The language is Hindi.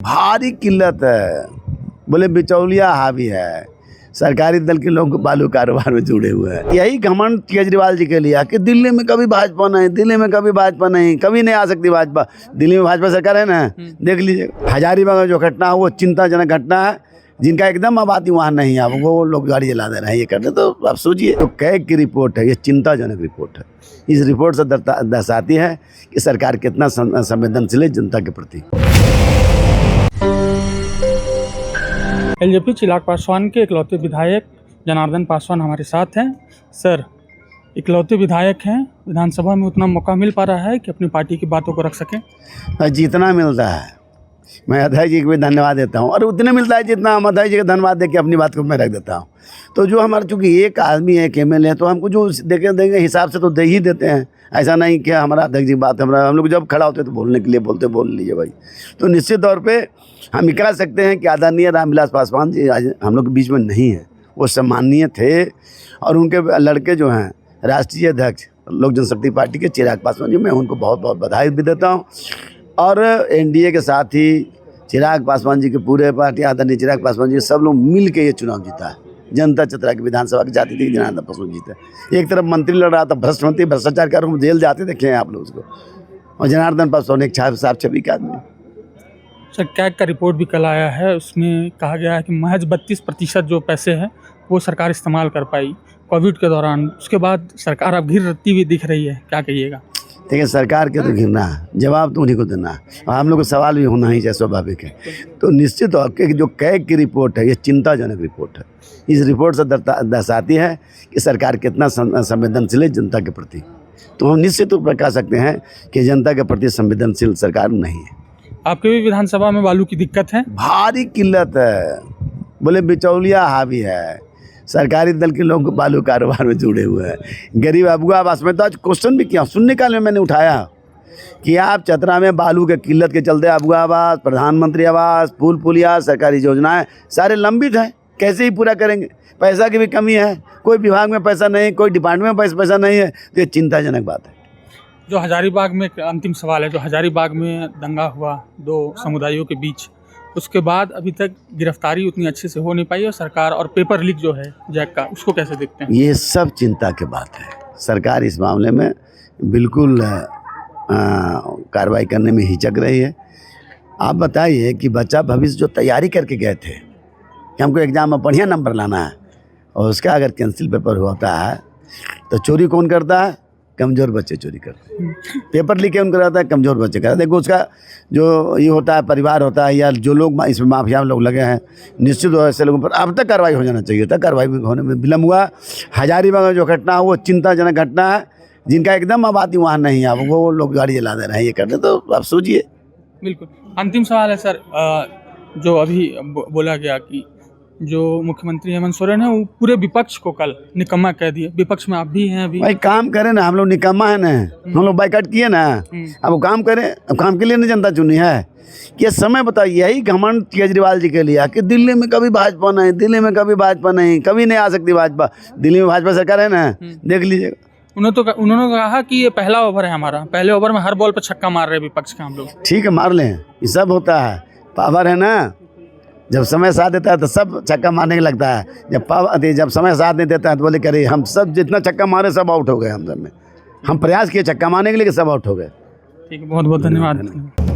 भारी किल्लत है। बोले बिचौलिया हावी है, सरकारी दल के लोग बालू कारोबार में जुड़े हुए हैं। यही घमंड केजरीवाल जी के लिए कि दिल्ली में कभी भाजपा नहीं, दिल्ली में कभी भाजपा नहीं, कभी नहीं आ सकती भाजपा। दिल्ली में भाजपा सरकार है ना, देख लीजिए। हजारीबाग में जो घटना है वो चिंताजनक घटना है। जिनका एकदम आबादी वहाँ नहीं है, वो लोग गाड़ी जला दे रहे हैं, ये करते। तो आप सोचिए, तो कैग की रिपोर्ट है, ये चिंताजनक रिपोर्ट है। इस रिपोर्ट से दर्शाती है कि सरकार कितना संवेदनशील है जनता के प्रति। एलजेपी चिराग पासवान के इकलौते विधायक जनार्दन पासवान हमारे साथ हैं। सर, इकलौते विधायक हैं, विधानसभा में उतना मौका मिल पा रहा है कि अपनी पार्टी की बातों को रख सकें? जितना मिलता है मैं अध्यक्ष जी को भी धन्यवाद देता हूँ, और उतने मिलता है जितना हम अध्यक्ष जी को धन्यवाद दे के अपनी बात को मैं रख देता हूँ। तो जो हमारा, चूँकि एक आदमी है, एक MLA, तो हमको जो देंगे हिसाब से तो दे ही देते हैं। ऐसा नहीं कि हमारा अध्यक्ष जी बात, हम लोग जब खड़ा होते तो बोलने के लिए बोल लीजिए भाई। तो निश्चित तौर पे हम कह सकते हैं कि आदरणीय रामविलास पासवान जी आज हम लोग के बीच में नहीं है। वो सम्माननीय थे, और उनके लड़के जो हैं राष्ट्रीय अध्यक्ष लोक जनशक्ति पार्टी के चिराग पासवान जी, मैं उनको बहुत बहुत बधाई भी देता हूँ। और NDA के साथ ही चिराग पासवान जी के पूरे पार्टी आदरणीय चिराग पासवान जी सब लोग मिल के ये चुनाव जीता है। जनता चतरा की विधानसभा की जाती थी, जनार्दन पासवान जीते। एक तरफ मंत्री लड़ रहा था, भ्रष्ट मंत्री, भ्रष्टाचार कर जेल जाते देखे हैं आप लोग उसको, और जनार्दन पासवान एक साफ छवि का आदमी। सर, कैग का रिपोर्ट भी कल आया है, उसमें कहा गया है कि महज 32% जो पैसे हैं वो सरकार इस्तेमाल कर पाई कोविड के दौरान। उसके बाद सरकार अब घिरती हुई दिख रही है, क्या कहिएगा? देखिए, सरकार के तो घिरना है, जवाब तो उन्हीं को देना है, और हम लोग को सवाल भी होना ही चाहिए, स्वाभाविक है। तो निश्चित तौर पर जो कैग की रिपोर्ट है, ये चिंताजनक रिपोर्ट है। इस रिपोर्ट से दर्शाती है कि सरकार कितना संवेदनशील है जनता के प्रति। तो हम निश्चित रूप से कह सकते हैं कि जनता के प्रति संवेदनशील सरकार नहीं है। आपके भी विधानसभा में बालू की दिक्कत है? भारी किल्लत है। बोले बिचौलिया हावी है, सरकारी दल के लोग बालू कारोबार में जुड़े हुए हैं। गरीब अबुआ आवास में तो आज क्वेश्चन भी किया, सुनने काल में मैंने उठाया कि आप चतरा में बालू के किल्लत के चलते अबुआ आवास, प्रधानमंत्री आवास, पुल पुलिया, सरकारी योजनाएं सारे लंबित हैं, कैसे ही पूरा करेंगे? पैसा की भी कमी है, कोई विभाग में पैसा नहीं, कोई डिपार्टमेंट में पैसा नहीं है। तो ये चिंताजनक बात है। जो हजारीबाग में, एक अंतिम सवाल है, जो हजारीबाग में दंगा हुआ 2 समुदायों के बीच, उसके बाद अभी तक गिरफ्तारी उतनी अच्छे से हो नहीं पाई, और सरकार और पेपर लीक जो है जैक का, उसको कैसे देखते हैं? ये सब चिंता की बात है। सरकार इस मामले में बिल्कुल कार्रवाई करने में हिचक रही है। आप बताइए कि बच्चा भविष्य जो तैयारी करके गए थे कि हमको एग्ज़ाम में बढ़िया नंबर लाना है, और उसका अगर कैंसिल पेपर होता है तो चोरी कौन करता है? कमज़ोर बच्चे चोरी करते हैं। पेपर लीक कौन कराता है? कमज़ोर बच्चे कराते हैं। देखो, उसका जो ये होता है, परिवार होता है, या जो लोग इसमें माफिया लोग लगे हैं, निश्चित रूप से ऐसे लोगों पर अब तक कार्रवाई हो जाना चाहिए था। कार्रवाई होने में विलम्ब हुआ। हजारीबाग में जो घटना है वो चिंताजनक घटना है। जिनका एकदम आबादी वहाँ नहीं है, वो लोग गाड़ी जला दे रहे हैं, ये करते। तो आप सोचिए। बिल्कुल। अंतिम सवाल है सर, जो अभी बोला गया कि जो मुख्यमंत्री हेमंत सोरेन है वो पूरे विपक्ष को कल निकम्मा कह दिए। विपक्ष में आप भी हैं अभी। भाई काम करें ना, हम लोग निकम्मा है ना, हम लोग बाइकाट किए ना, अब वो काम करें। अब काम के लिए नहीं जनता चुनी है। ये समय बताइए, यही घमंड केजरीवाल जी के लिए कि दिल्ली में कभी भाजपा नहीं, दिल्ली में कभी भाजपा नहीं, कभी नहीं आ सकती भाजपा। दिल्ली में भाजपा सरकार है ना, देख लीजिएगा। उन्होंने कहा कि ये पहला ओवर है हमारा, पहले ओवर में हर बॉल पर छक्का मार रहे विपक्ष का हम लोग। ठीक है, मार लें, ये सब होता है, पावर है ना। जब समय साथ देता है तो सब छक्का मारने के लगता है। जब समय साथ नहीं देता है तो बोले करे हम सब जितना छक्का मारे सब आउट हो गए। हम सब में हम प्रयास किए छक्का मारने के लिए, सब आउट हो गए। ठीक है, बहुत बहुत धन्यवाद।